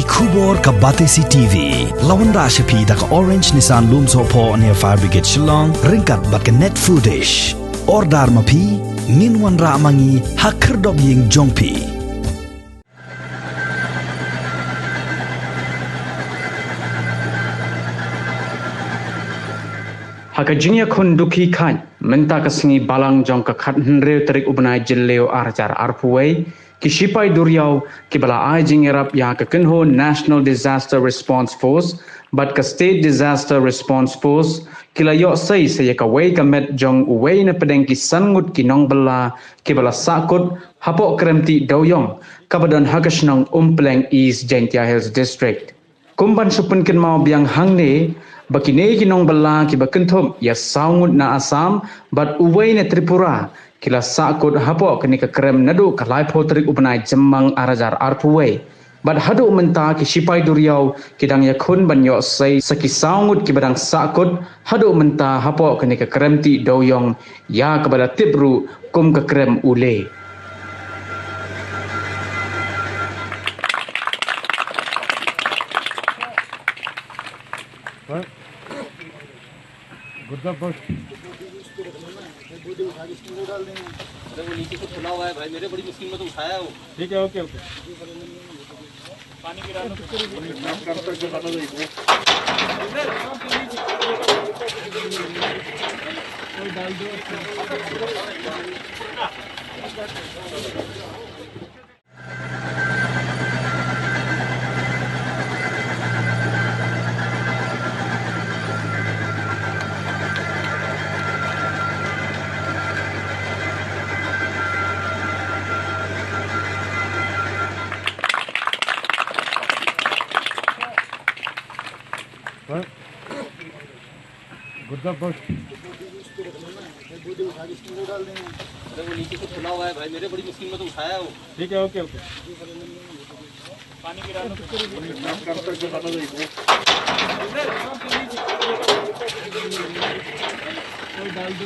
Kubor ka Batesi TV. Lawan ra Shipai da ka Orange Nissan Loom Sopo near Fire Brigade Shillong. Ringkat bat ka net foodish. Ordar mapi. Minwan ra mangi hakerdog ying Jongpi. Hakajinya kon duki kan menta kasingi balang jong ka khat hnreu terik ubnai jilleo arjar arpuwei ki Shipai duriau ki bala ai jingerap ya ka kenho National Disaster Response Force but ka State Disaster Response Force kila yo sai ka wei ka met jong Uwei na pedeng ki sangut ki Nongbylla ki bala Sahkut hapok Krem ti doyong kabadan hakasnong umpleng East Jentia Hills District. Kumban supun kin mau biang hangne bakine ki Nongbylla ki bakenthom ya saungut na Assam bat Uwei na Tripura kila Sahkut hapo kini ka Krem nadu kalai potrik upanai jemang arajar arpuwei bat hadu menta ki Shipai duriau kidang yakun banyo sai saki saungut ki badang Sahkut hadu menta hapo kini ka Krem ti doyong ya kabala tibru kum ka Krem ule. अरे वो नीचे से खुला हुआ है भाई मेरे बड़ी मुश्किल में तो उठाया वो ठीक है ओके ओके पानी गिराना डाल दो अरे वो नीचे से खुला हुआ है भाई मेरे बड़ी मुश्किल में तो उठाया वो ठीक है ओके ओके पानी गिराना डाल दो